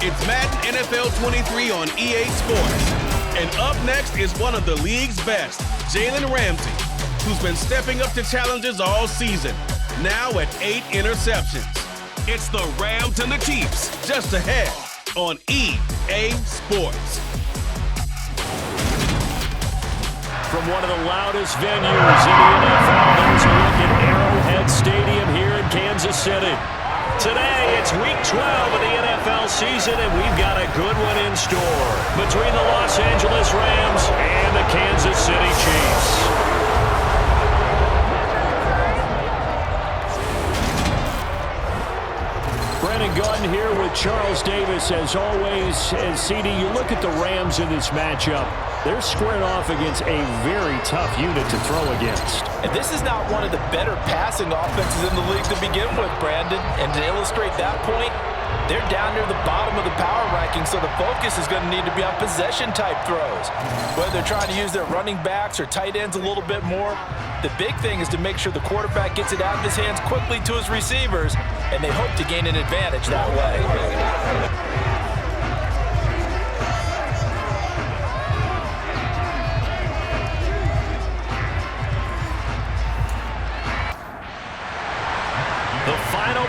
It's Madden NFL 23 on EA Sports. And up next is one of the league's best, Jalen Ramsey, who's been stepping up to challenges all season, now at 8 interceptions. It's the Rams and the Chiefs, just ahead on EA Sports. From one of the loudest venues in the NFL, there's a look at Arrowhead Stadium here in Kansas City. Today, it's Week 12 of the NFL season, and we've got a good one in store between the Los Angeles Rams and the Kansas City Chiefs. Brandon Gunn here with Charles Davis, as always. And CD, you look at the Rams in this matchup. They're squared off against a very tough unit to throw against. And this is not one of the better passing offenses in the league to begin with, Brandon. And to illustrate that point, they're down near the bottom of the power ranking, so the focus is going to need to be on possession-type throws. Whether they're trying to use their running backs or tight ends a little bit more, the big thing is to make sure the quarterback gets it out of his hands quickly to his receivers, and they hope to gain an advantage that way.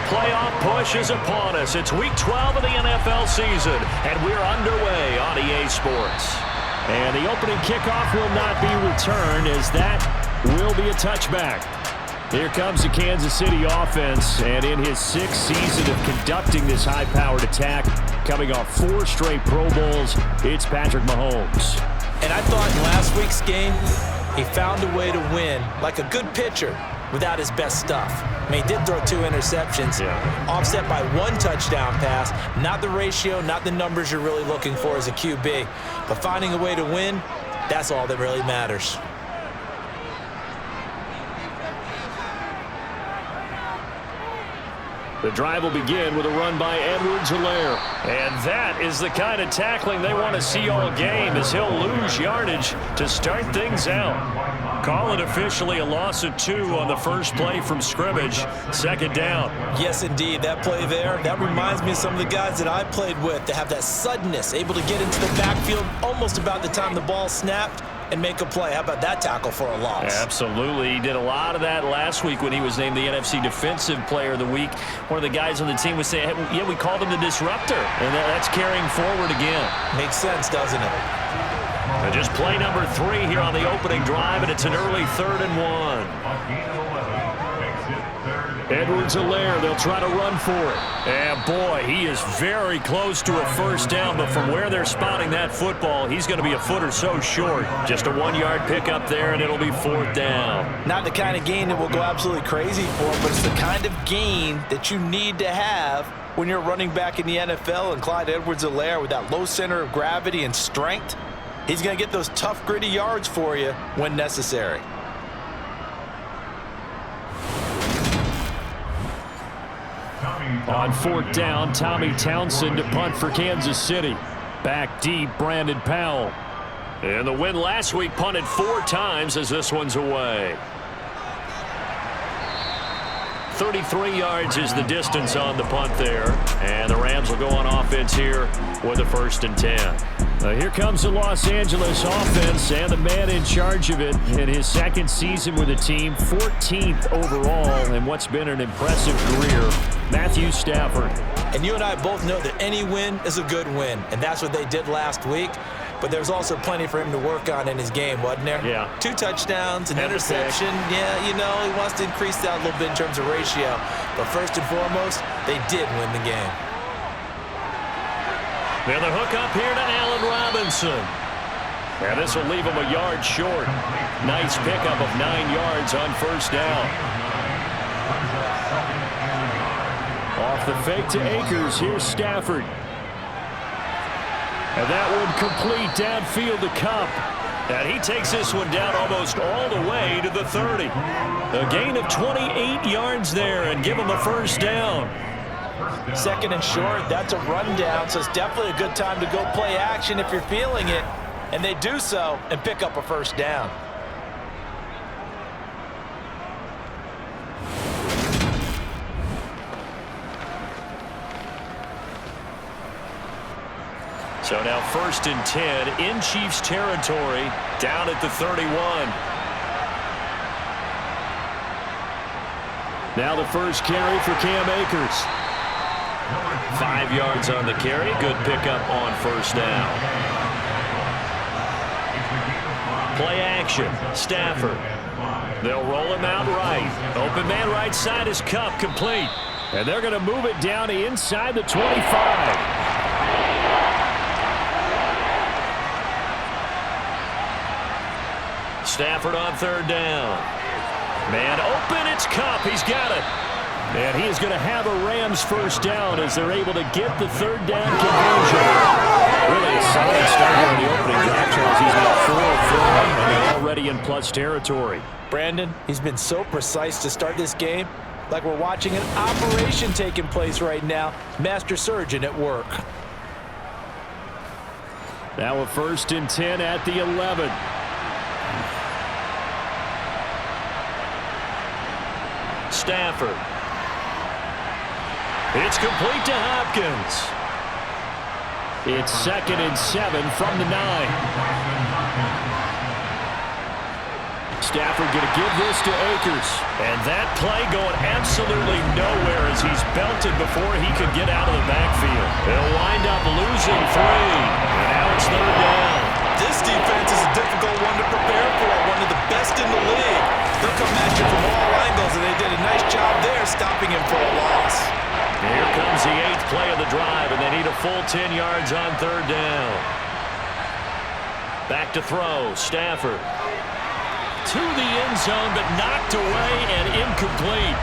Playoff push is upon us. It's Week 12 of the NFL season, and we're underway on EA Sports. And the opening kickoff will not be returned, as that will be a touchback. Here comes the Kansas City offense, and in his 6th season of conducting this high-powered attack, coming off 4 straight Pro Bowls, it's Patrick Mahomes. And I thought in last week's game, he found a way to win like a good pitcher without his best stuff. I mean, he did throw 2 interceptions, offset by 1 touchdown pass. Not the ratio, not the numbers you're really looking for as a QB. But finding a way to win, that's all that really matters. The drive will begin with a run by Edwards-Helaire. And that is the kind of tackling they want to see all game, as he'll lose yardage to start things out. Call it officially a loss of 2 on the first play from scrimmage. 2nd down. Yes, indeed. That play there, that reminds me of some of the guys that I played with to have that suddenness, able to get into the backfield almost about the time the ball snapped and make a play. How about that tackle for a loss? Absolutely. He did a lot of that last week when he was named the NFC Defensive Player of the Week. One of the guys on the team was saying, hey, yeah, we called him the disruptor. And that's carrying forward again. Makes sense, doesn't it? And just play number 3 here on the opening drive, and it's an early 3rd and 1. Edwards-Helaire, they'll try to run for it. And boy, he is very close to a first down, but from where they're spotting that football, he's going to be a foot or so short. Just a 1-yard pickup there, and it'll be 4th down. Not the kind of gain that will go absolutely crazy for, but it's the kind of gain that you need to have when you're running back in the NFL. And Clyde Edwards-Helaire, with that low center of gravity and strength, he's going to get those tough, gritty yards for you when necessary. On 4th down, Tommy Townsend to punt for Kansas City. Back deep, Brandon Powell. And the win last week punted 4 times as this one's away. 33 yards is the distance on the punt there. And the Rams will go on offense here with a 1st and 10. Here comes the Los Angeles offense, and the man in charge of it in his 2nd season with the team, 14th overall in what's been an impressive career, Matthew Stafford. And you and I both know that any win is a good win, and that's what they did last week. But there's also plenty for him to work on in his game, wasn't there? Yeah. 2 touchdowns, an interception. Yeah, you know, he wants to increase that a little bit in terms of ratio. But first and foremost, they did win the game. And the hook up here to Allen Robinson. And this will leave him a yard short. Nice pickup of 9 yards on 1st down. Off the fake to Akers, here's Stafford. And that one complete downfield to Kupp. And he takes this one down almost all the way to the 30. A gain of 28 yards there, and give him a 1st down. 2nd and short, that's a rundown, so it's definitely a good time to go play action if you're feeling it. And they do so and pick up a 1st down. So now 1st and 10 in Chiefs territory, down at the 31. Now the first carry for Cam Akers. 5 yards on the carry. Good pickup on 1st down. Play action. Stafford. They'll roll him out right. Open man right side is Kupp, complete. And they're going to move it down to inside the 25. Stafford on 3rd down. Man open, it's Kupp. He's got it. And he is going to have a Rams 1st down as they're able to get the 3rd down conversion. Really a solid start here in the opening drive, Charles. He's got 4 of 4, and they're already in plus territory. Brandon, he's been so precise to start this game, like we're watching an operation taking place right now. Master surgeon at work. Now a 1st and 10 at the 11. Stafford. It's complete to Hopkins. It's 2nd and 7 from the 9. Stafford going to give this to Akers. And that play going absolutely nowhere as he's belted before he could get out of the backfield. They'll wind up losing 3. And now it's 3rd down. This defense is a difficult one to prepare for, one of the best in the league. They'll come at you from all angles, and they did a nice job there stopping him for a loss. Here comes the 8th play of the drive, and they need a full 10 yards on 3rd down. Back to throw, Stafford. To the end zone, but knocked away and incomplete.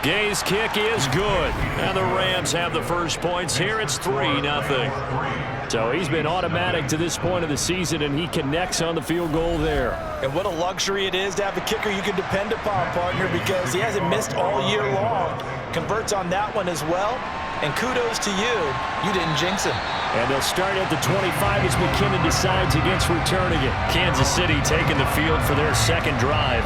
Gay's kick is good. And the Rams have the first points here. It's 3-0. So he's been automatic to this point of the season, and he connects on the field goal there. And what a luxury it is to have a kicker you can depend upon, partner, because he hasn't missed all year long. Converts on that one as well. And kudos to you. You didn't jinx him. And they'll start at the 25 as McKinnon decides against returning it. Kansas City taking the field for their 2nd drive.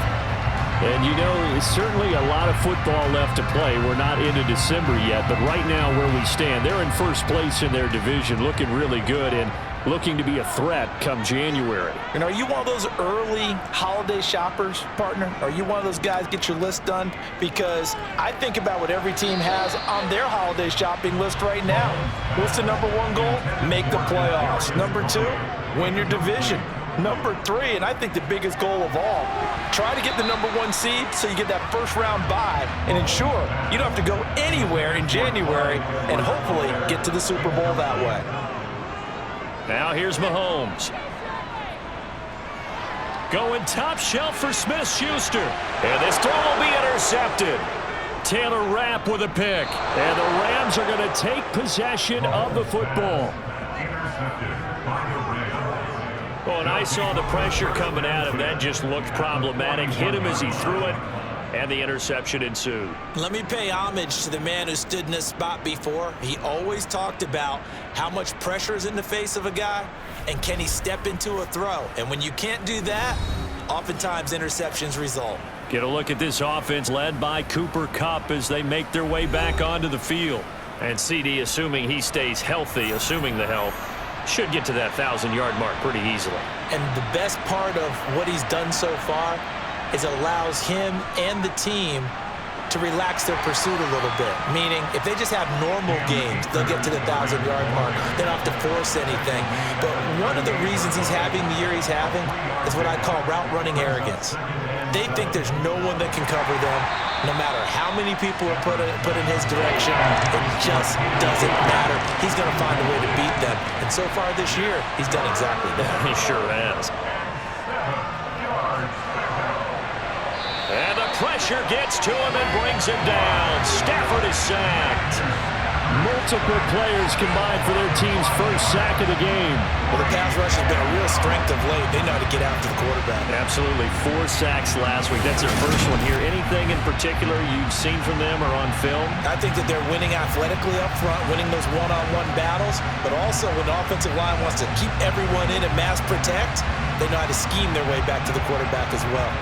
And, you know, certainly a lot of football left to play. We're not into December yet, but right now where we stand, they're in 1st place in their division, looking really good and looking to be a threat come January. And are you one of those early holiday shoppers, partner? Are you one of those guys get your list done? Because I think about what every team has on their holiday shopping list right now. What's the number 1 goal? Make the playoffs. Number 2, win your division. Number 3, and I think the biggest goal of all, try to get the number 1 seed so you get that 1st round bye and ensure you don't have to go anywhere in January and hopefully get to the Super Bowl that way. Now here's Mahomes. Going top shelf for Smith-Schuster. And this throw will be intercepted. Taylor Rapp with a pick. And the Rams are going to take possession of the football. Well, and I saw the pressure coming at him. That just looked problematic. Hit him as he threw it, and the interception ensued. Let me pay homage to the man who stood in this spot before. He always talked about how much pressure is in the face of a guy, and can he step into a throw. And when you can't do that, oftentimes interceptions result. Get a look at this offense led by Cooper Kupp as they make their way back onto the field. And CD, assuming he stays healthy, assuming the health, should get to that 1,000-yard mark pretty easily. And the best part of what he's done so far is it allows him and the team to relax their pursuit a little bit. Meaning, if they just have normal games, they'll get to the 1,000-yard mark. They don't have to force anything. But one of the reasons he's having the year he's having is what I call route-running arrogance. They think there's no one that can cover them, no matter how many people are put in his direction. It just doesn't matter. He's going to find a way to beat them. And so far this year, he's done exactly that. He sure has. And the pressure gets to him and brings him down. Stafford is sacked. Multiple players combined for their team's first sack of the game. Well, the pass rush has been a real strength of late. They know how to get after the quarterback. Absolutely. 4 sacks last week. That's their first one here. Anything in particular you've seen from them or on film? I think that they're winning athletically up front, winning those one-on-one battles, but also when the offensive line wants to keep everyone in and mass protect, they know how to scheme their way back to the quarterback as well.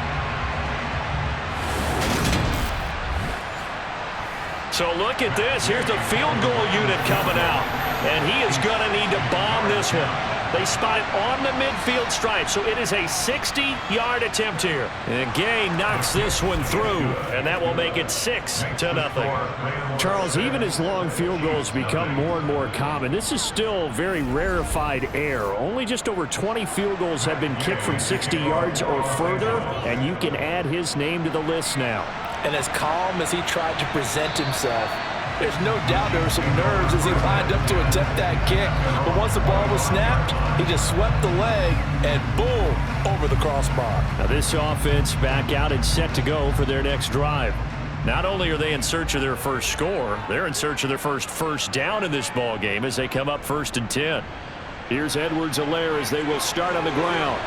So look at this. Here's the field goal unit coming out. And he is going to need to bomb this one. They spot it on the midfield stripe, so it is a 60-yard attempt here. And Gay knocks this one through, and that will make it 6-0. Charles, even as long field goals become more and more common, this is still very rarefied air. Only just over 20 field goals have been kicked from 60 yards or further, and you can add his name to the list now. And as calm as he tried to present himself, there's no doubt there were some nerves as he lined up to attempt that kick. But once the ball was snapped, he just swept the leg and boom, over the crossbar. Now this offense back out and set to go for their next drive. Not only are they in search of their first score, they're in search of their first down in this ball game as they come up 1st and 10. Here's Edwards-Helaire as they will start on the ground.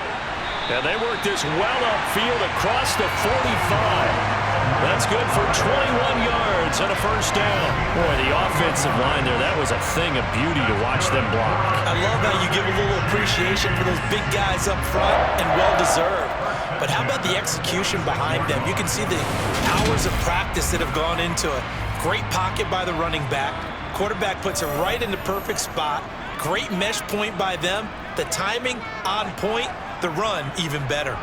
And they work this well upfield across the 45. That's good for 21 yards and a first down. Boy, the offensive line there, that was a thing of beauty to watch them block. I love how you give a little appreciation for those big guys up front, and well-deserved. But how about the execution behind them? You can see the hours of practice that have gone into it. Great pocket by the running back. Quarterback puts it right in the perfect spot. Great mesh point by them. The timing on point. The run even better.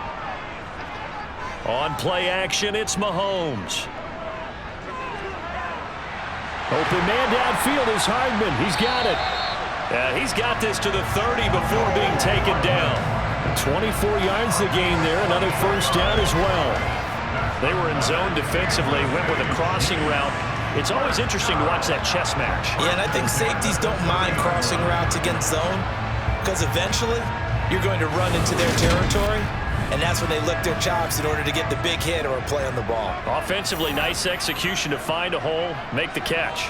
On play action, it's Mahomes. Open man downfield is Hardman. He's got it. He's got this to the 30 before being taken down. 24 yards to gain there. Another first down as well. They were in zone defensively, went with a crossing route. It's always interesting to watch that chess match. Yeah, and I think safeties don't mind crossing routes against zone because eventually you're going to run into their territory. And that's when they lick their chops in order to get the big hit or a play on the ball. Offensively, nice execution to find a hole, make the catch.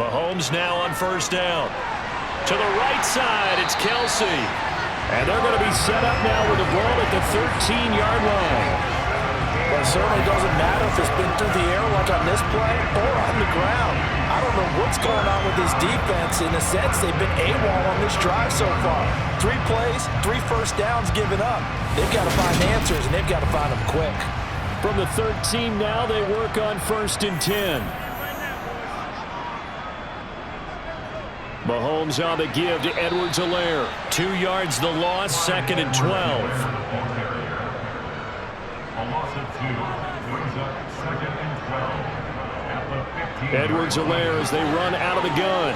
Mahomes now on first down. To the right side, it's Kelsey. And they're going to be set up now with the ball at the 13-yard line. Well, it certainly doesn't matter if it's been through the air like on this play or on the ground. I don't know what's going on with this defense. In a sense, they've been AWOL on this drive so far. 3 plays, 3 first downs given up. They've got to find answers, and they've got to find them quick. From the 13 now, they work on 1st and 10. Mahomes on the give to Edwards-Helaire. 2 yards the loss, 2nd and 12. Edwards-Helaire as they run out of the gun.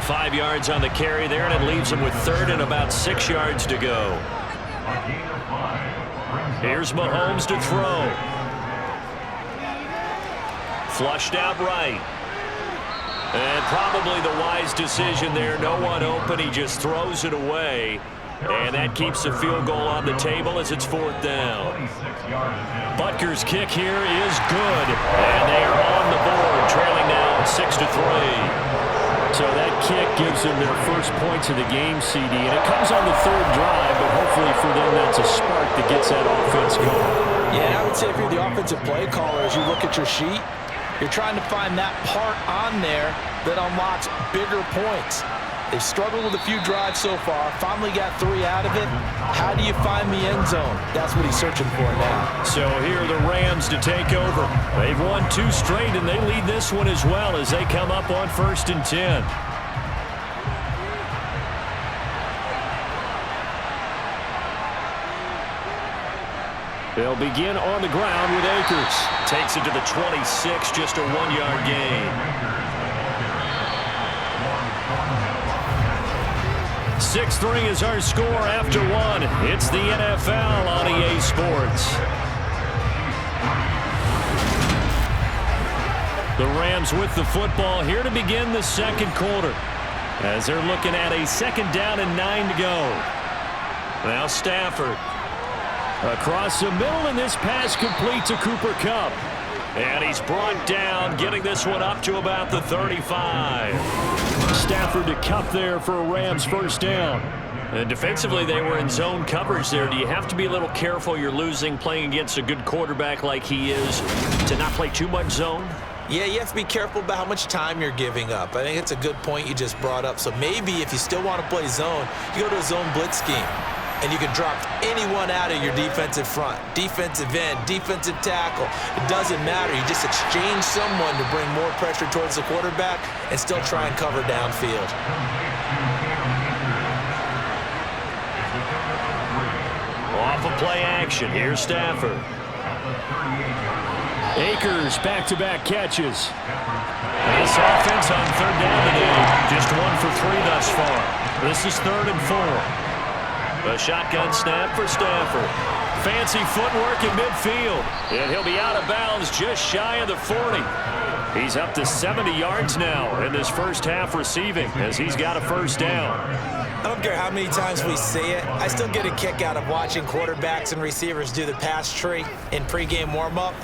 5 yards on the carry there, and it leaves them with 3rd and about 6 yards to go. Here's Mahomes to throw. Flushed out right. And probably the wise decision there. No one open. He just throws it away. And that keeps the field goal on the table as it's 4th down. Butker's kick here is good. And they are on the board, trailing now 6-3. So that kick gives them their first points of the game, CD. And it comes on the 3rd drive, but hopefully for them that's a spark that gets that offense going. Yeah, I would say if you're the offensive play caller, as you look at your sheet, you're trying to find that part on there that unlocks bigger points. They've struggled with a few drives so far, finally got 3 out of it. How do you find the end zone? That's what he's searching for now. So here are the Rams to take over. They've won 2 straight, and they lead this one as well as they come up on 1st and 10. They'll begin on the ground with Akers. Takes it to the 26, just a 1-yard gain. 6-3 is our score after 1. It's the NFL on EA Sports. The Rams with the football here to begin the 2nd quarter as they're looking at a 2nd down and 9 to go. Now Stafford across the middle, and this pass complete to Cooper Kupp. And he's brought down, getting this one up to about the 35. Stafford to Kupp there for a Rams first down. And defensively, they were in zone coverage there. Do you have to be a little careful? You're losing playing against a good quarterback like he is to not play too much zone? Yeah, you have to be careful about how much time you're giving up. I think it's a good point you just brought up. So maybe if you still want to play zone, you go to a zone blitz scheme. and you can drop anyone out of your defensive front, defensive end, defensive tackle. It doesn't matter. You just exchange someone to bring more pressure towards the quarterback and still try and cover downfield. Off of play action, here's Stafford. Akers back-to-back catches. This offense on third down today, just 1 for 3 thus far. This is 3rd and 4. A shotgun snap for Stafford. Fancy footwork in midfield. And he'll be out of bounds just shy of the 40. He's up to 70 yards now in this first half receiving as he's got a first down. I don't care how many times we see it. I still get a kick out of watching quarterbacks and receivers do the pass tree in pregame warm-up.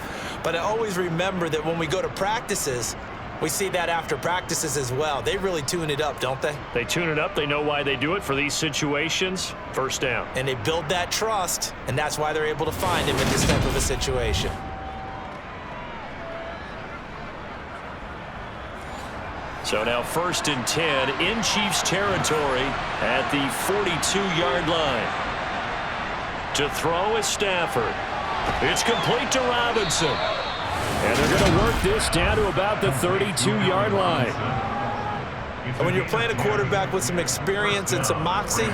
But I always remember that when we go to practices, we see that after practices as well. They really tune it up, don't they? They tune it up. They know why they do it for these situations. First down. And they build that trust, and that's why they're able to find him in this type of a situation. So now 1st and 10 in Chiefs territory at the 42-yard line. To throw is Stafford. It's complete to Robinson. And they're going to work this down to about the 32-yard line. And when you're playing a quarterback with some experience and some moxie,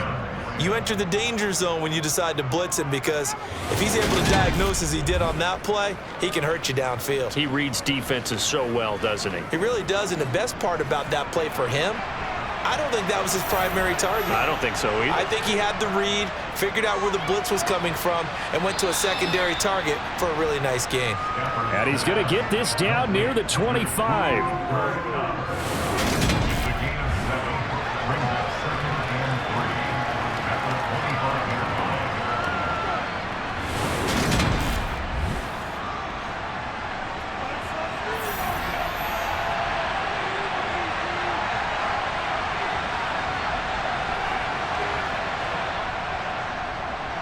you enter the danger zone when you decide to blitz him, because if he's able to diagnose as he did on that play, he can hurt you downfield. He reads defenses so well, doesn't he? He really does, and the best part about that play for him, I don't think that was his primary target. I don't think so either. I think he had the read, figured out where the blitz was coming from, and went to a secondary target for a really nice gain. And he's going to get this down near the 25.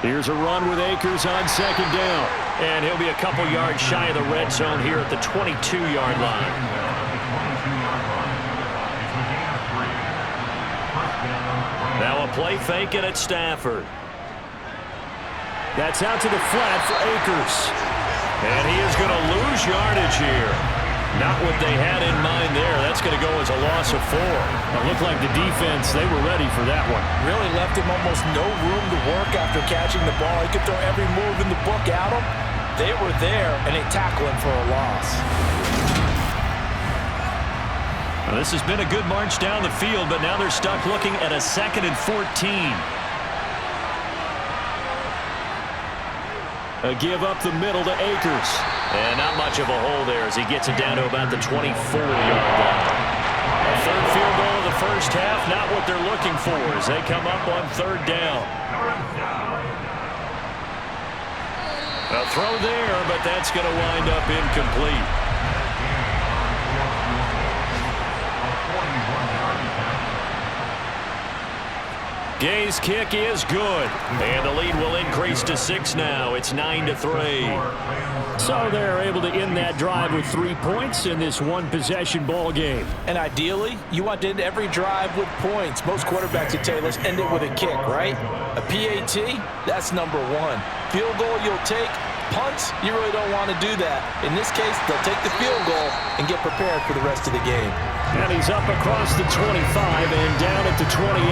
Here's a run with Akers on 2nd down. And he'll be a couple yards shy of the red zone here at the 22-yard line. Now a play fake and it's Stafford. That's out to the flat for Akers. And he is going to lose yardage here. Not what they had in mind there. That's going to go as a loss of 4. It looked like the defense, they were ready for that one. Really left him almost no room to work after catching the ball. He could throw every move in the book at him. They were there, and they tackle him for a loss. Well, this has been a good march down the field, but now they're stuck looking at a 2nd and 14. A give up the middle to Akers. And not much of a hole there as he gets it down to about the 24-yard line. A 3rd field goal of the first half, not what they're looking for as they come up on 3rd down. A throw there, but that's going to wind up incomplete. Gay's kick is good, and the lead will increase to 6 now. It's 9-3. So they're able to end that drive with 3 points in this one-possession ball game. And ideally, you want to end every drive with points. Most quarterbacks would tell you, let's end it with a kick, right? A PAT, that's number 1. Field goal you'll take. Punts, you really don't want to do that. In this case, they'll take the field goal and get prepared for the rest of the game. And he's up across the 25 and down at the 28.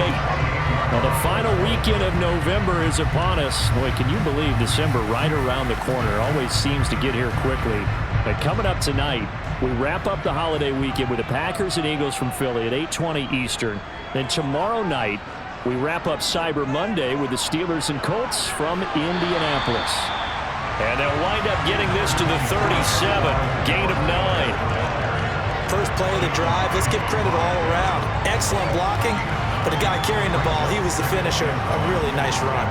Well, the final weekend of November is upon us. Boy, can you believe December right around the corner? Always seems to get here quickly. But coming up tonight, we wrap up the holiday weekend with the Packers and Eagles from Philly at 8:20 Eastern. Then tomorrow night, we wrap up Cyber Monday with the Steelers and Colts from Indianapolis. And they'll wind up getting this to the 37, gain of 9. First play of the drive, let's give credit all around. Excellent blocking. But the guy carrying the ball, he was the finisher. A really nice run.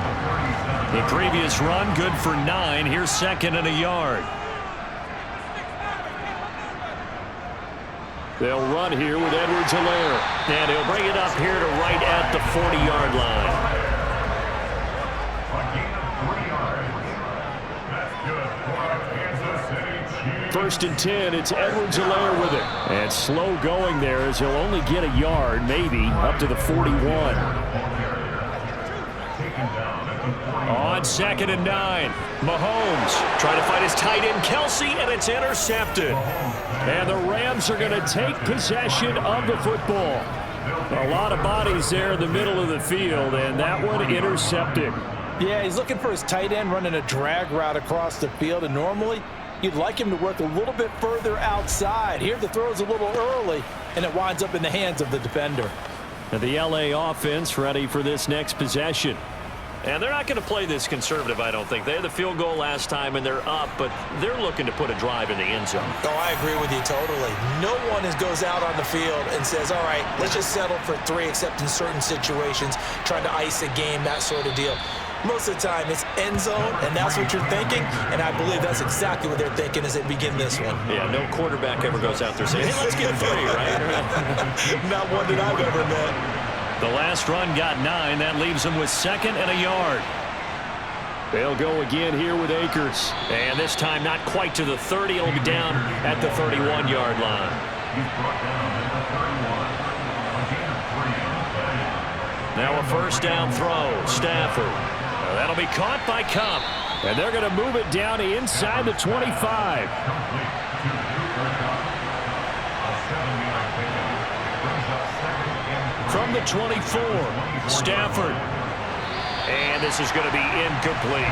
The previous run, good for 9. Here's 2nd and a yard. They'll run here with Edwards-Helaire. And he'll bring it up here to right at the 40-yard line. First and 10, it's Edwards-Helaire with it. And slow going there as he'll only get a yard, maybe, up to the 41. On 2nd and 9, Mahomes trying to find his tight end, Kelsey, and it's intercepted. And the Rams are going to take possession of the football. A lot of bodies there in the middle of the field, and that one intercepted. Yeah, he's looking for his tight end running a drag route across the field, and normally you'd like him to work a little bit further outside. Here the throw is a little early, and it winds up in the hands of the defender. And the LA offense ready for this next possession. And they're not going to play this conservative, I don't think. They had the field goal last time, and they're up, but they're looking to put a drive in the end zone. Oh, I agree with you totally. No one goes out on the field and says, all right, let's just settle for 3, except in certain situations, trying to ice a game, that sort of deal. Most of the time, it's end zone, and that's what you're thinking, and I believe that's exactly what they're thinking as they begin this one. Yeah, no quarterback ever goes out there saying, hey, let's get 3, right? Not one that I've ever met. The last run got 9. That leaves them with 2nd and a yard. They'll go again here with Akers. And this time not quite to the 30. It'll be down at the 31-yard line. Now a first down throw. Stafford. Now that'll be caught by Cup. And they're going to move it down inside the 25. From the 24, Stafford. And this is going to be incomplete.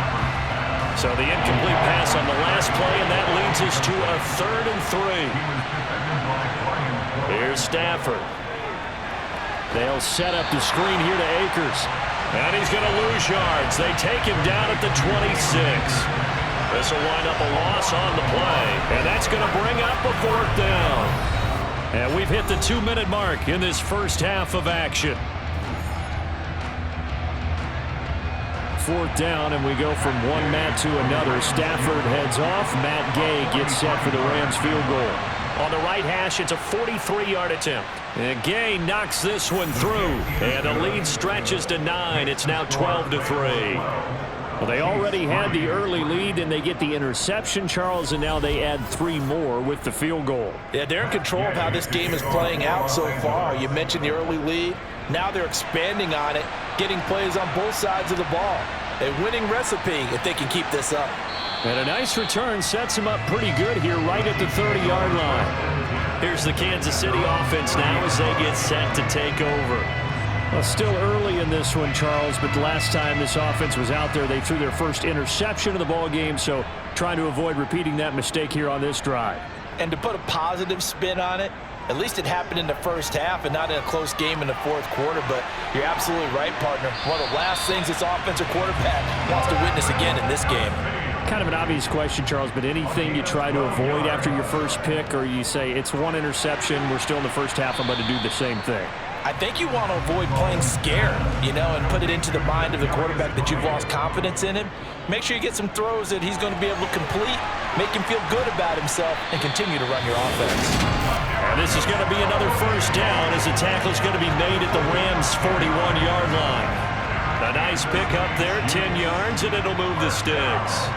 So the incomplete pass on the last play, and that leads us to a 3rd and 3. Here's Stafford. They'll set up the screen here to Akers. And he's going to lose yards. They take him down at the 26. This will wind up a loss on the play. And that's going to bring up a 4th down. And we've hit the 2-minute mark in this first half of action. 4th down, and we go from one Matt to another. Stafford heads off. Matt Gay gets set for the Rams field goal. On the right hash, it's a 43-yard attempt. And Gay knocks this one through. And the lead stretches to 9. It's now 12-3. Well, they already had the early lead, and they get the interception, Charles, and now they add 3 more with the field goal. Yeah, they're in control of how this game is playing out so far. You mentioned the early lead. Now they're expanding on it, getting plays on both sides of the ball. A winning recipe if they can keep this up. And a nice return sets them up pretty good here right at the 30-yard line. Here's the Kansas City offense now as they get set to take over. Well, still early in this one, Charles, but the last time this offense was out there, they threw their first interception of the ball game, so trying to avoid repeating that mistake here on this drive. And to put a positive spin on it, at least it happened in the first half and not in a close game in the 4th quarter, but you're absolutely right, partner. One of the last things this offensive quarterback wants to witness again in this game. Kind of an obvious question, Charles, but anything you try to avoid after your first pick, or you say it's 1 interception, we're still in the first half, I'm going to do the same thing? I think you want to avoid playing scared, and put it into the mind of the quarterback that you've lost confidence in him. Make sure you get some throws that he's going to be able to complete, make him feel good about himself, and continue to run your offense. And this is going to be another first down as the tackle is going to be made at the Rams' 41-yard line. A nice pick up there, 10 yards, and it'll move the sticks.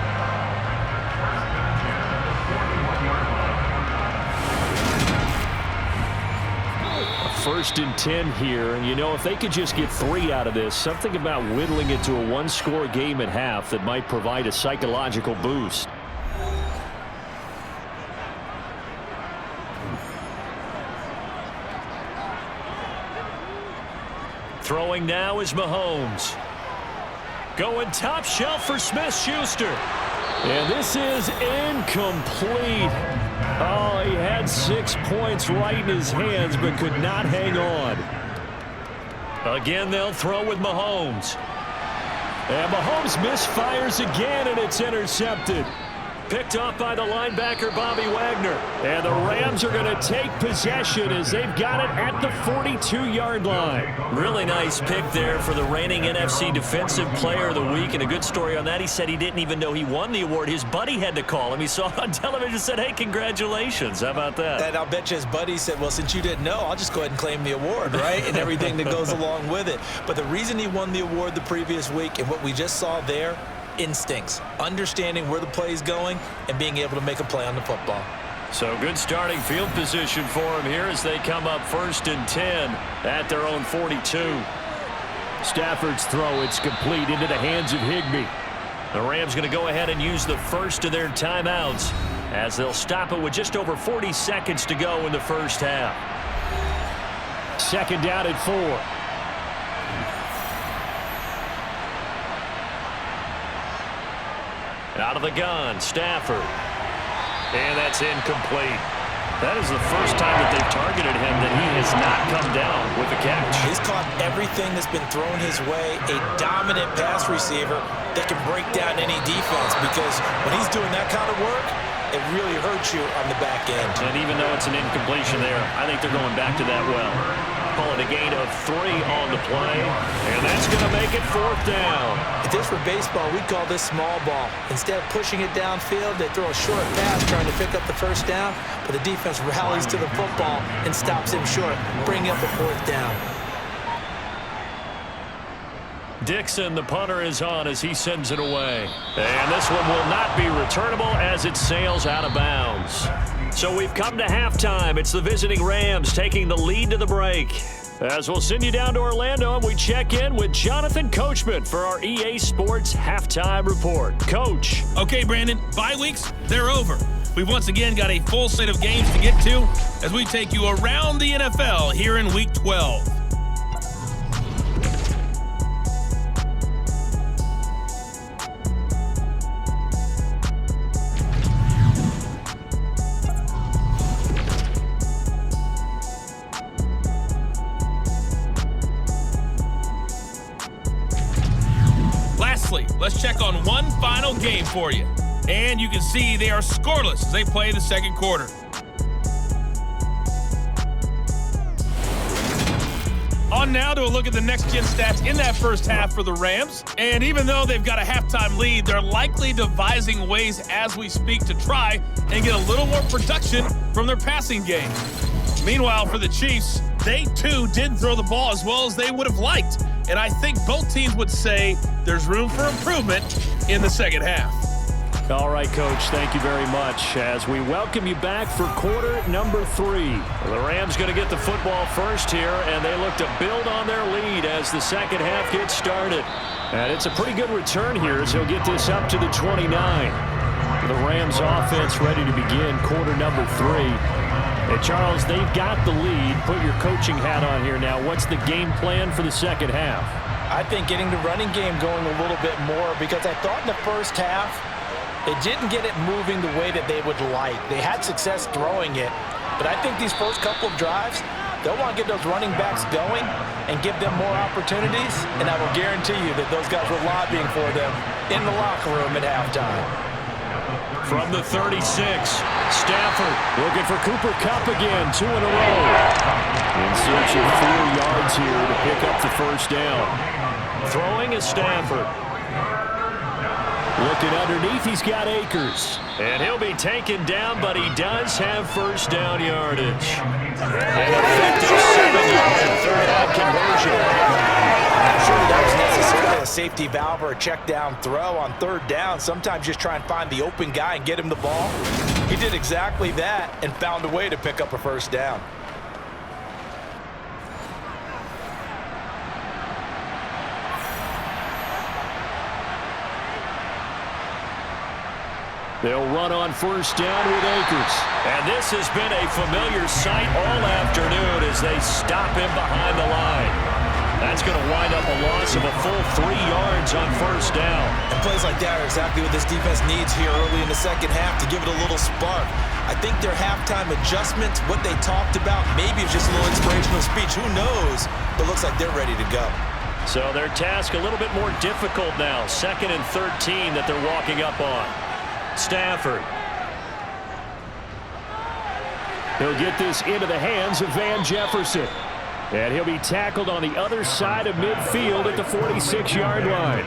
1st and 10 here, and if they could just get 3 out of this, something about whittling it to a 1-score game at half that might provide a psychological boost. Throwing now is Mahomes. Going top shelf for Smith-Schuster. And this is incomplete. Oh, he had 6 points right in his hands, but could not hang on. Again, they'll throw with Mahomes. And Mahomes misfires again, and it's intercepted. Picked off by the linebacker, Bobby Wagner. And the Rams are going to take possession as they've got it at the 42-yard line. Really nice pick there for the reigning NFC Defensive Player of the Week. And a good story on that, he said he didn't even know he won the award. His buddy had to call him. He saw on television and said, hey, congratulations. How about that? And I'll bet you his buddy said, well, since you didn't know, I'll just go ahead and claim the award, right? And everything that goes along with it. But the reason he won the award the previous week and what we just saw there, instincts, understanding where the play is going, and being able to make a play on the football. So good starting field position for him here as they come up 1st and 10 at their own 42. Stafford's throw, it's complete into the hands of Higbee. The Rams going to go ahead and use the first of their timeouts as they'll stop it with just over 40 seconds to go in the first half. Second down at 4. Out of the gun, Stafford. And that's incomplete. That is the first time that they've targeted him that he has not come down with a catch. He's caught everything that's been thrown his way. A dominant pass receiver that can break down any defense, because when he's doing that kind of work, it really hurts you on the back end. And even though it's an incompletion there, I think they're going back to that well. Call it a gain of 3 on the play, and that's going to make it 4th down. If this were baseball, we'd call this small ball. Instead of pushing it downfield, they throw a short pass trying to pick up the first down, but the defense rallies to the football and stops him short, bringing up a 4th down. Dixon, the punter, is on as he sends it away. And this one will not be returnable as it sails out of bounds. So we've come to halftime. It's the visiting Rams taking the lead to the break. As we'll send you down to Orlando, and we check in with Jonathan Coachman for our EA Sports Halftime Report. Coach. Okay, Brandon, bye weeks, they're over. We've once again got a full slate of games to get to as we take you around the NFL here in Week 12. Let's check on one final game for you. And you can see they are scoreless as they play the second quarter. On now to a look at the next-gen stats in that first half for the Rams. And even though they've got a halftime lead, they're likely devising ways as we speak to try and get a little more production from their passing game. Meanwhile, for the Chiefs, they too didn't throw the ball as well as they would have liked. And I think both teams would say there's room for improvement in the second half. All right, Coach, thank you very much as we welcome you back for quarter number 3. The Rams going to get the football first here, and they look to build on their lead as the second half gets started. And it's a pretty good return here as he'll get this up to the 29. The Rams offense ready to begin quarter number 3. Hey, Charles, they've got the lead. Put your coaching hat on here now. What's the game plan for the second half? I think getting the running game going a little bit more, because I thought in the first half they didn't get it moving the way that they would like. They had success throwing it, but I think these first couple of drives, they'll want to get those running backs going and give them more opportunities, and I will guarantee you that those guys were lobbying for them in the locker room at halftime. From the 36, Stafford looking for Cooper Kupp again, 2 in a row. In search of 4 yards here to pick up the first down. Throwing is Stafford. Looking underneath, he's got Akers. And he'll be taken down, but he does have first down yardage. An effective 7-yard third down conversion. Sure, that was necessarily a safety valve or a check down throw on third down. Sometimes just try and find the open guy and get him the ball. He did exactly that and found a way to pick up a first down. They'll run on first down with Akers. And this has been a familiar sight all afternoon as they stop him behind the line. That's going to wind up a loss of a full 3 yards on first down. And plays like that are exactly what this defense needs here early in the second half to give it a little spark. I think their halftime adjustments, what they talked about, maybe it's just a little inspirational speech. Who knows? But looks like they're ready to go. So their task a little bit more difficult now. 2nd and 13 that they're walking up on. Stafford. He'll get this into the hands of Van Jefferson. And he'll be tackled on the other side of midfield at the 46-yard line.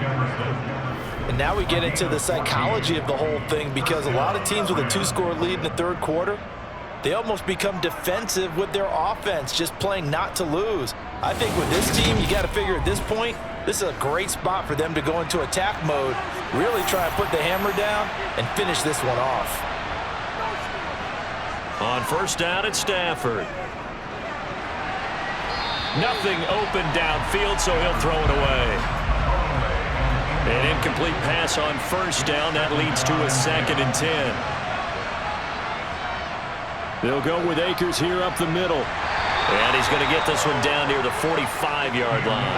And now we get into the psychology of the whole thing, because a lot of teams with a 2-score lead in the third quarter, they almost become defensive with their offense, just playing not to lose. I think with this team, you got to figure at this point, this is a great spot for them to go into attack mode, really try and put the hammer down and finish this one off. On first down at Stafford. Nothing open downfield, so he'll throw it away. An incomplete pass on first down. That leads to a 2nd and 10. They'll go with Akers here up the middle. And he's going to get this one down near the 45-yard line.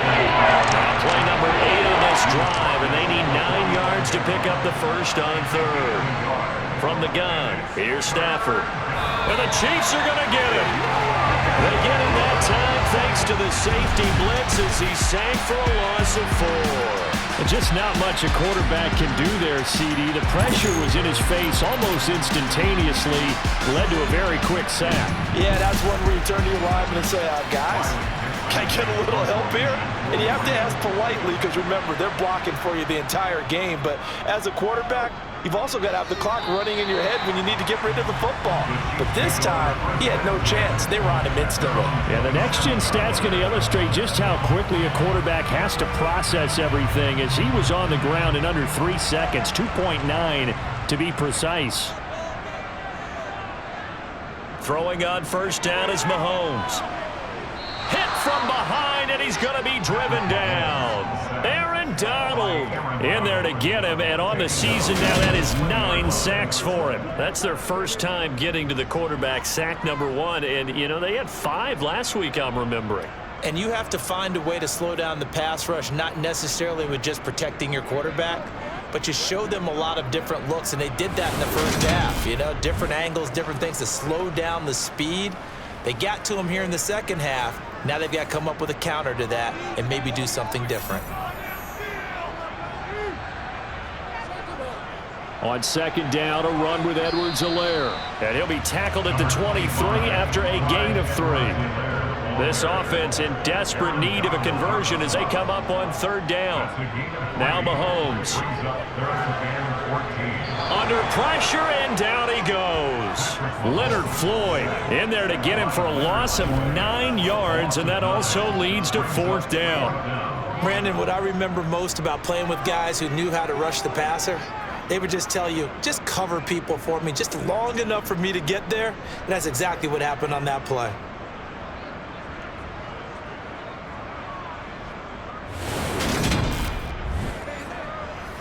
Now play number 8 on this drive, and they need 9 yards to pick up the first on 3rd. From the gun, here's Stafford. And the Chiefs are going to get him. They get him that time thanks to the safety blitz as he sank for a loss of 4. Just not much a quarterback can do there, CD. The pressure was in his face almost instantaneously, led to a very quick sack. Yeah, that's one where you turn to your lineman and say, guys, can I get a little help here? And you have to ask politely because, remember, they're blocking for you the entire game. But as a quarterback, you've also got to have the clock running in your head when you need to get rid of the football. But this time, he had no chance. They were on him instantly. Yeah, the next-gen stat's going to illustrate just how quickly a quarterback has to process everything as he was on the ground in under 3 seconds, 2.9 to be precise. Throwing on first down is Mahomes. Hit from behind, and he's going to be driven down. Aaron Donald in there to get him, and on the season now, that is 9 sacks for him. That's their first time getting to the quarterback, sack number 1, and, you know, they had 5 last week, I'm remembering. And you have to find a way to slow down the pass rush, not necessarily with just protecting your quarterback, but you show them a lot of different looks, and they did that in the first half. You know, different angles, different things to slow down the speed. They got to him here in the second half. Now they've got to come up with a counter to that and maybe do something different. On second down, a run with Edwards-Helaire. And he'll be tackled at the 23 after a gain of 3. This offense in desperate need of a conversion as they come up on 3rd down. Now Mahomes. Under pressure, and down he goes. Leonard Floyd in there to get him for a loss of 9 yards, and that also leads to 4th down. Brandon, what I remember most about playing with guys who knew how to rush the passer, they would just tell you, just cover people for me, just long enough for me to get there. And that's exactly what happened on that play.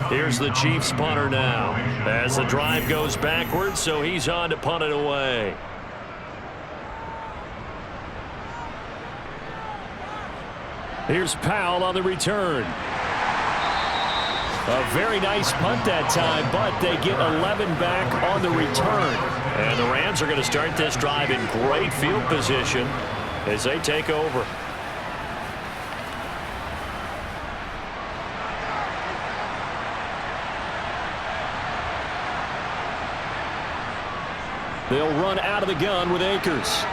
Here's the Chiefs punter now as the drive goes backwards, so he's on to punt it away. Here's Powell on the return. A very nice punt that time, but they get 11 back on the return. And the Rams are going to start this drive in great field position as they take over. They'll run out of the gun with Akers.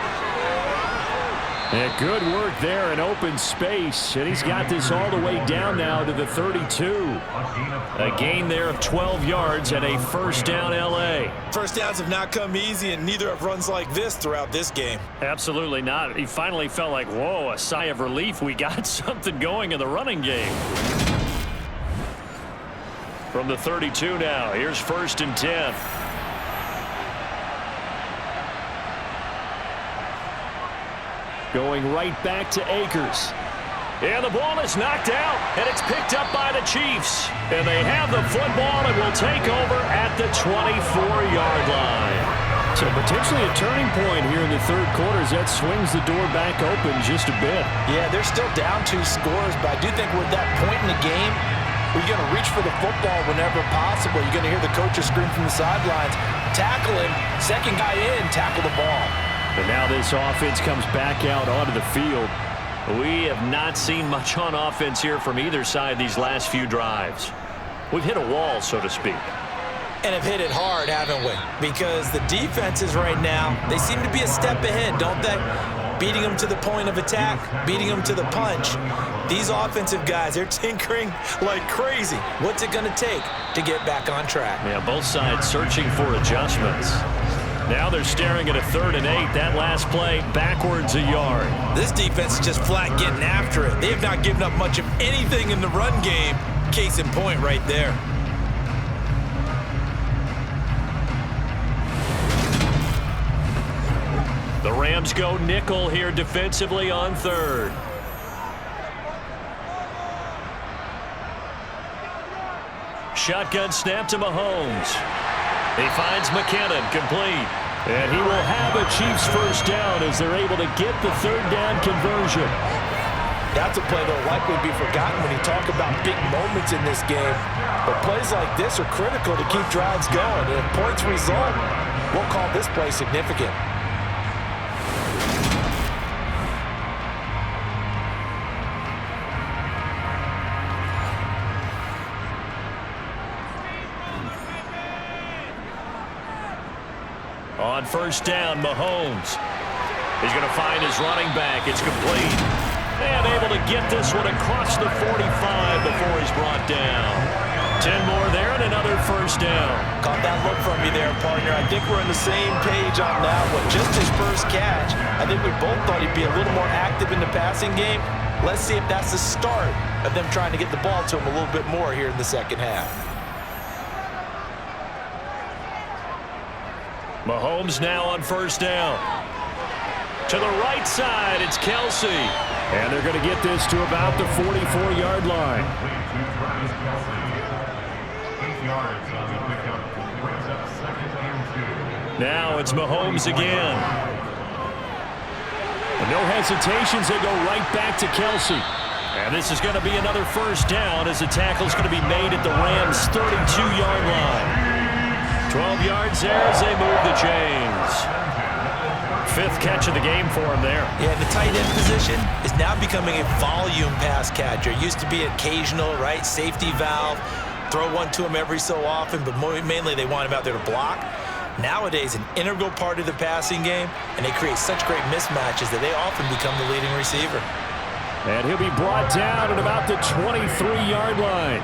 And good work there in open space. And he's got this all the way down now to the 32. A gain there of 12 yards and a first down L.A. First downs have not come easy, and neither have runs like this throughout this game. Absolutely not. He finally felt like, whoa, a sigh of relief. We got something going in the running game. From the 32 now, here's 1st and 10. Going right back to Akers. And the ball is knocked out, and it's picked up by the Chiefs. And they have the football and will take over at the 24-yard line. So potentially a turning point here in the 3rd quarter as that swings the door back open just a bit. Yeah, they're still down 2 scores, but I do think we're at that point in the game where you're going to reach for the football whenever possible. You're going to hear the coaches scream from the sidelines, tackle him, second guy in, tackle the ball. But now this offense comes back out onto the field. We have not seen much on offense here from either side these last few drives. We've hit a wall, so to speak. And have hit it hard, haven't we? Because the defenses right now, they seem to be a step ahead, don't they? Beating them to the point of attack, beating them to the punch. These offensive guys, they're tinkering like crazy. What's it going to take to get back on track? Yeah, both sides searching for adjustments. Now they're staring at a 3rd and 8. That last play, backwards a yard. This defense is just flat getting after it. They have not given up much of anything in the run game. Case in point right there. The Rams go nickel here defensively on 3rd. Shotgun snap to Mahomes. He finds McKinnon, complete. And he will have a Chiefs first down as they're able to get the third down conversion. That's a play that will likely be forgotten when you talk about big moments in this game. But plays like this are critical to keep drives going. And if points result, we'll call this play significant. On first down, Mahomes. He's going to find his running back. It's complete. And able to get this one across the 45 before he's brought down. 10 more there and another first down. Caught that look from you there, partner. I think we're on the same page on that one. Just his first catch. I think we both thought he'd be a little more active in the passing game. Let's see if that's the start of them trying to get the ball to him a little bit more here in the second half. Mahomes now on first down. To the right side, it's Kelsey. And they're going to get this to about the 44-yard line. Now it's Mahomes again. And no hesitations, they go right back to Kelsey. And this is going to be another first down as the tackle's going to be made at the Rams' 32-yard line. 12 yards there as they move the chains. Fifth catch of the game for him there. Yeah, the tight end position is now becoming a volume pass catcher. It used to be occasional, right? Safety valve. Throw one to him every so often, but mainly they want him out there to block. Nowadays, an integral part of the passing game, and they create such great mismatches that they often become the leading receiver. And he'll be brought down at about the 23-yard line.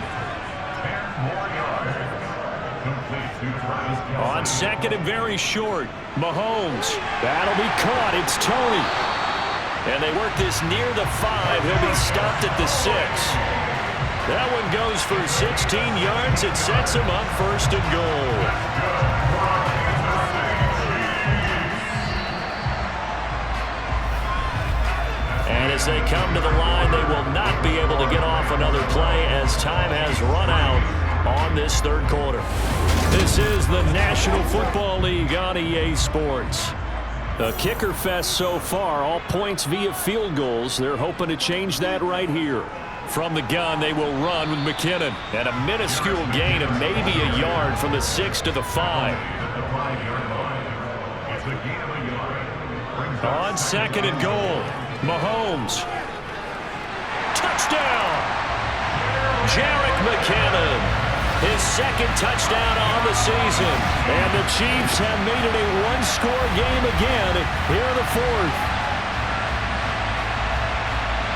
On second and very short, Mahomes. That'll be caught. It's Tony. And they work this near the 5. He'll be stopped at the 6. That one goes for 16 yards. It sets him up first and goal. And as they come to the line, they will not be able to get off another play as time has run out on this third quarter. This is the National Football League on EA Sports. A kicker fest so far, all points via field goals. They're hoping to change that right here. From the gun, they will run with McKinnon. And a minuscule gain of maybe a yard from the 6 to the 5. On second and goal, Mahomes. Touchdown! Jerick McKinnon. His second touchdown on the season. And the Chiefs have made it a one-score game again here in the fourth.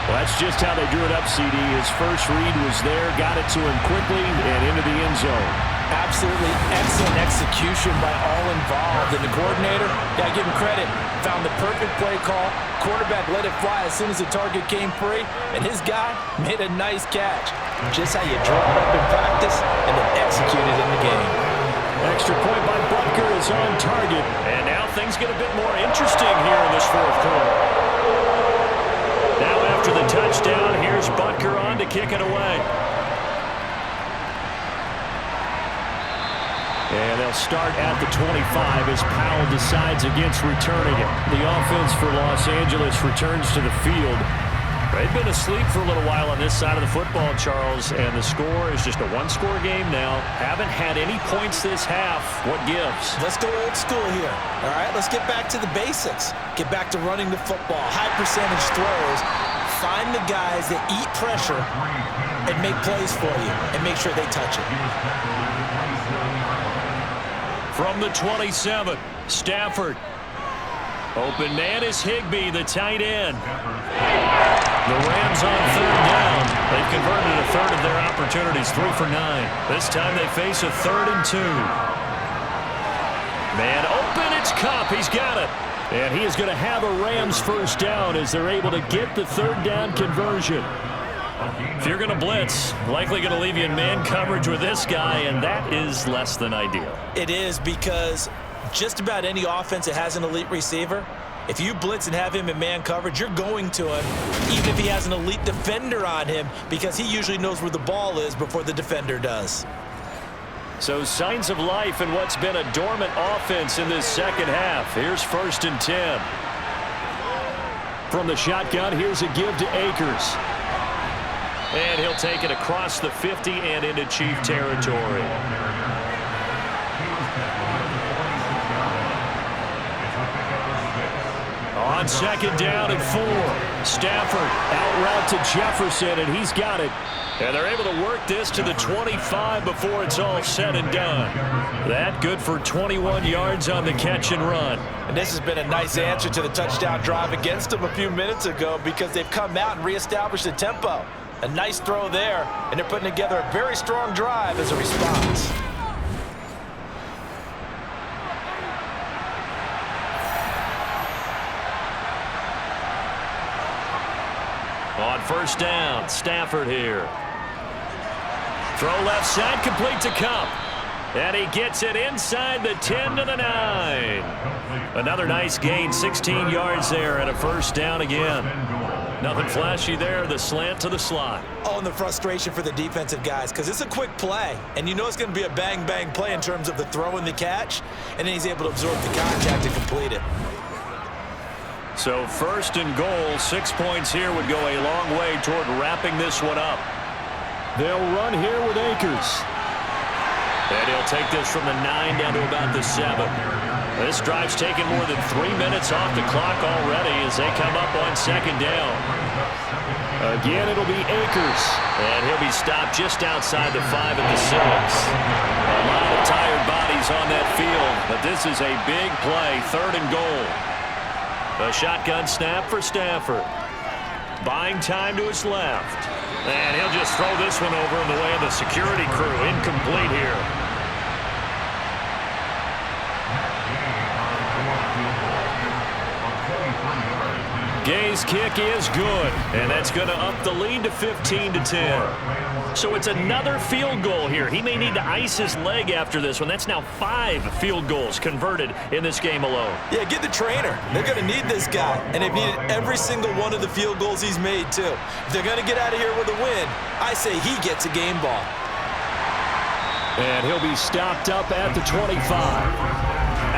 Well, that's just how they drew it up, CD. His first read was there, got it to him quickly, and into the end zone. Absolutely excellent execution by all involved. And the coordinator, gotta give him credit, found the perfect play call. Quarterback let it fly as soon as the target came free, and his guy made a nice catch. Just how you draw it up in practice and then execute it in the game. Extra point by Butker is on target. And now things get a bit more interesting here in this fourth quarter. Now after the touchdown, here's Butker on to kick it away. And they'll start at the 25 as Powell decides against returning it. The offense for Los Angeles returns to the field. They've been asleep for a little while on this side of the football, Charles, and the score is just a one-score game now. Haven't had any points this half. What gives? Let's go old school here, all right? Let's get back to the basics. Get back to running the football, high percentage throws. Find the guys that eat pressure and make plays for you and make sure they touch it. From the 27, Stafford. Open man is Higbee, the tight end. The Rams on third down. They've converted a third of their opportunities, 3 for 9. This time they face a 3rd and 2. Man open, it's Kupp. He's got it. And he is going to have a Rams first down as they're able to get the third down conversion. If you're going to blitz, likely going to leave you in man coverage with this guy, and that is less than ideal. It is, because just about any offense that has an elite receiver, if you blitz and have him in man coverage, you're going to him, even if he has an elite defender on him, because he usually knows where the ball is before the defender does. So signs of life in what's been a dormant offense in this second half. Here's 1st and 10. From the shotgun, here's a give to Akers. And he'll take it across the 50 and into Chief territory. On 2nd down and 4. Stafford out route to Jefferson, and he's got it. And they're able to work this to the 25 before it's all said and done. That good for 21 yards on the catch and run. And this has been a nice answer to the touchdown drive against them a few minutes ago because they've come out and reestablished the tempo. A nice throw there, and they're putting together a very strong drive as a response. On 1st down, Stafford here. Throw left side, complete to Kupp. And he gets it inside the 10 to the 9. Another nice gain, 16 yards there, and a 1st down again. Nothing flashy there, the slant to the slot. Oh, and the frustration for the defensive guys, because it's a quick play, and you know it's going to be a bang-bang play in terms of the throw and the catch, and then he's able to absorb the contact and complete it. So 1st and goal, 6 points here would go a long way toward wrapping this one up. They'll run here with Akers. And he'll take this from the 9 down to about the 7. This drive's taken more than 3 minutes off the clock already as they come up on 2nd down. Again, it'll be Akers. And he'll be stopped just outside the 5 at the 6. A lot of tired bodies on that field, but this is a big play, 3rd and goal. A shotgun snap for Stafford. Buying time to his left. And he'll just throw this one over in the way of the security crew. Incomplete here. Gay's kick is good, and that's going to up the lead to 15-10. So it's another field goal here. He may need to ice his leg after this one. That's now 5 field goals converted in this game alone. Yeah, get the trainer. They're going to need this guy, and they've needed every single one of the field goals he's made, too. If they're going to get out of here with a win, I say he gets a game ball. And he'll be stopped up at the 25.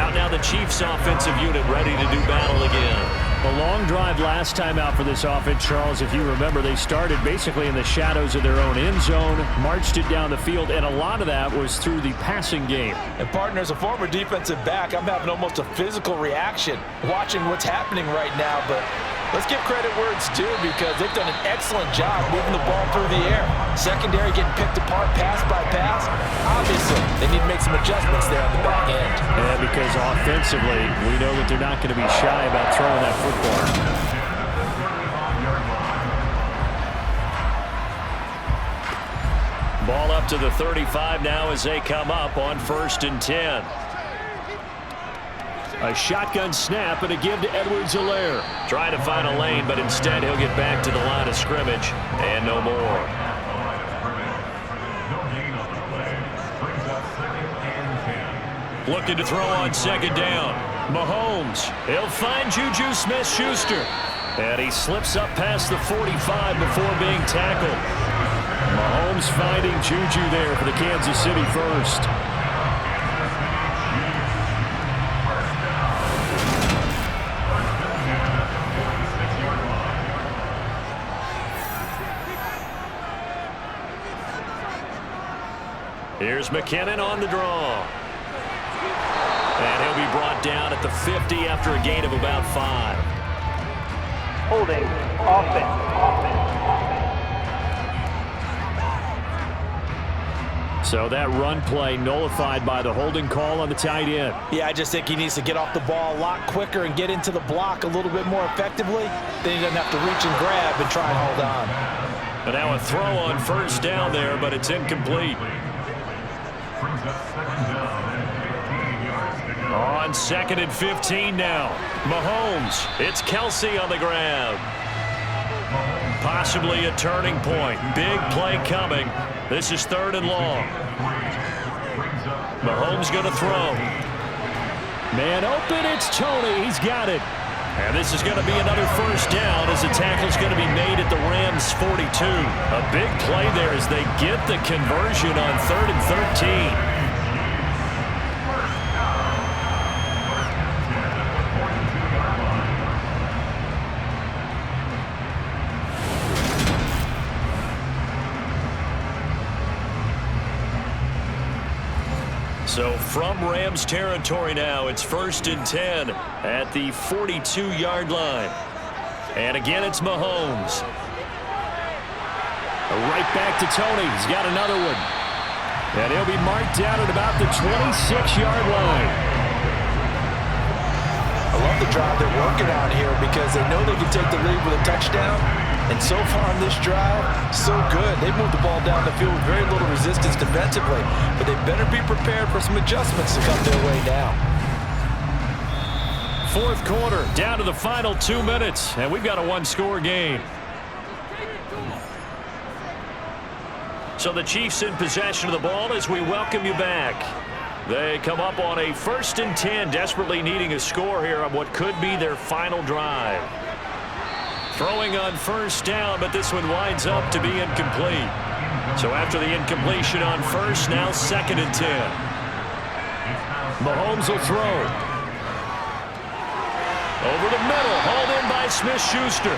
Out now the Chiefs offensive unit ready to do battle again. A long drive last time out for this offense, Charles. If you remember, they started basically in the shadows of their own end zone, marched it down the field, and a lot of that was through the passing game. And, partner, as a former defensive back, I'm having almost a physical reaction watching what's happening right now. But let's give credit where it's due because they've done an excellent job moving the ball through the air. Secondary getting picked apart pass by pass. Obviously, they need to make some adjustments there on the back end. Yeah, because offensively, we know that they're not going to be shy about throwing that football. Ball up to the 35 now as they come up on 1st and 10. A shotgun snap and a give to Edwards-Helaire. Trying to find a lane, but instead he'll get back to the line of scrimmage and no more. Looking to throw on 2nd down. Mahomes. He'll find Juju Smith-Schuster. And he slips up past the 45 before being tackled. Mahomes finding Juju there for the Kansas City first. Here's McKinnon on the draw. And he'll be brought down at the 50 after a gain of about 5. Holding offense. So that run play nullified by the holding call on the tight end. Yeah, I just think he needs to get off the ball a lot quicker and get into the block a little bit more effectively. Then he doesn't have to reach and grab and try and hold on. And now a throw on 1st down there, but it's incomplete. On 2nd and 15 now. Mahomes. It's Kelsey on the grab. Possibly a turning point. Big play coming. This is 3rd and long. Mahomes going to throw. Man open, it's Tony. He's got it. And this is going to be another 1st down as the tackle's going to be made at the Rams' 42. A big play there as they get the conversion on 3rd and 13. So from Rams territory now, it's 1st and 10 at the 42-yard line. And again, it's Mahomes. Right back to Tony. He's got another one. And he'll be marked down at about the 26-yard line. I love the drive they're working on here because they know they can take the lead with a touchdown. And so far on this drive, so good. They've moved the ball down the field with very little resistance defensively. But they better be prepared for some adjustments to come their way now. Fourth quarter, down to the final 2 minutes. And we've got a one-score game. So the Chiefs in possession of the ball as we welcome you back. They come up on a 1st and 10, desperately needing a score here on what could be their final drive. Throwing on 1st down, but this one winds up to be incomplete. So after the incompletion on 1st, now 2nd and 10. Mahomes will throw. Over the middle, hauled in by Smith-Schuster.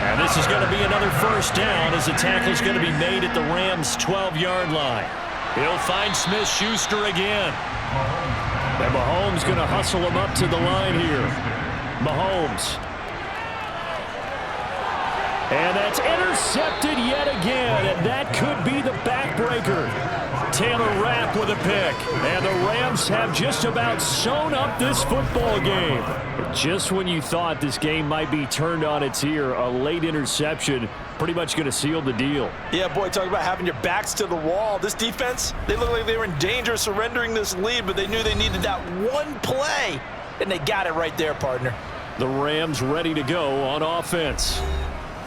And this is going to be another 1st down as the tackle is going to be made at the Rams' 12-yard line. He'll find Smith-Schuster again. And Mahomes going to hustle him up to the line here. Mahomes. And that's intercepted yet again, and that could be the backbreaker. Taylor Rapp with a pick, and the Rams have just about sewn up this football game. Just when you thought this game might be turned on its ear, a late interception pretty much going to seal the deal. Yeah, boy, talk about having your backs to the wall. This defense, they look like they were in danger of surrendering this lead, but they knew they needed that one play, and they got it right there, partner. The Rams ready to go on offense.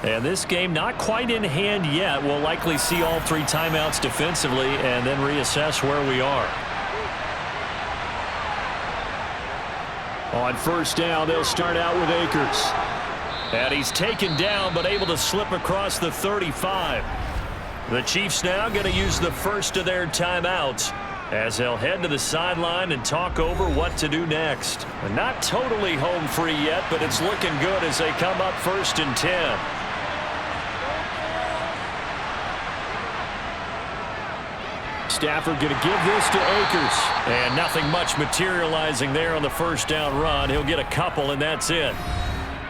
And this game not quite in hand yet. We'll likely see all 3 timeouts defensively and then reassess where we are. On 1st down, they'll start out with Akers. And he's taken down but able to slip across the 35. The Chiefs now going to use the first of their timeouts as they'll head to the sideline and talk over what to do next. Not totally home free yet, but it's looking good as they come up 1st and 10. Stafford going to give this to Akers. And nothing much materializing there on the 1st down run. He'll get a couple, and that's it.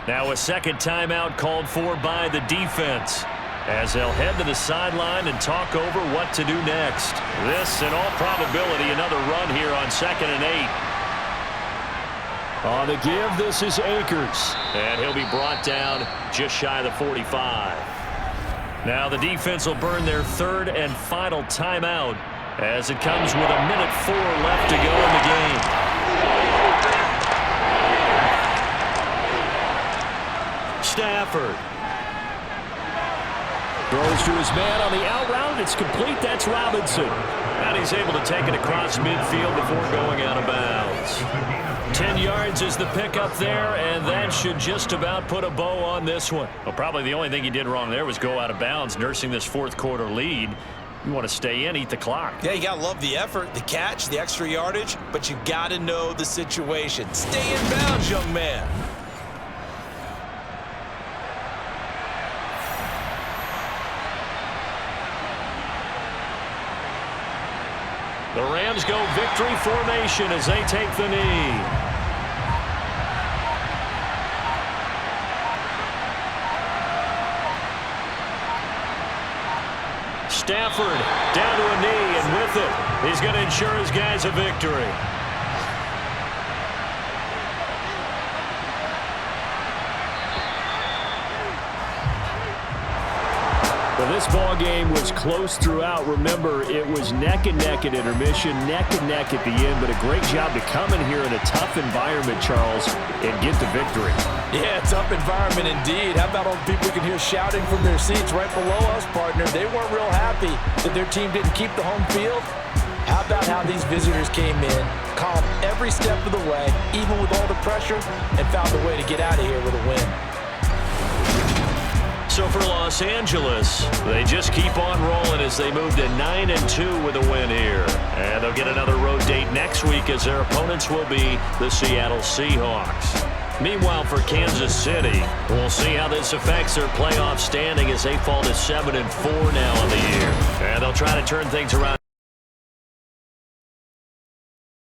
Now a 2nd timeout called for by the defense as they'll head to the sideline and talk over what to do next. This, in all probability, another run here on 2nd and 8. On the give, this is Akers. And he'll be brought down just shy of the 45. Now the defense will burn their 3rd and final timeout as it comes with 1:04 left to go in the game. Stafford. Throws to his man on the out route. It's complete. That's Robinson. And he's able to take it across midfield before going out of bounds. 10 yards is the pickup there, and that should just about put a bow on this one. Well, probably the only thing he did wrong there was go out of bounds, nursing this 4th quarter lead. You want to stay in, eat the clock. Yeah, you got to love the effort, the catch, the extra yardage, but you got to know the situation. Stay in bounds, young man. The Rams go victory formation as they take the knee. Stafford down to a knee, and with it, he's going to ensure his guys a victory. Well, this ball game was close throughout. Remember, it was neck and neck at intermission, neck and neck at the end, but a great job to come in here in a tough environment, Charles, and get the victory. Yeah, tough environment indeed. How about all the people you can hear shouting from their seats right below us, partner? They weren't real happy that their team didn't keep the home field. How about how these visitors came in, calm every step of the way, even with all the pressure, and found a way to get out of here with a win. So for Los Angeles, they just keep on rolling as they move to 9-2 with a win here. And they'll get another road date next week as their opponents will be the Seattle Seahawks. Meanwhile, for Kansas City, we'll see how this affects their playoff standing as they fall to 7-4 now on the year. And they'll try to turn things around.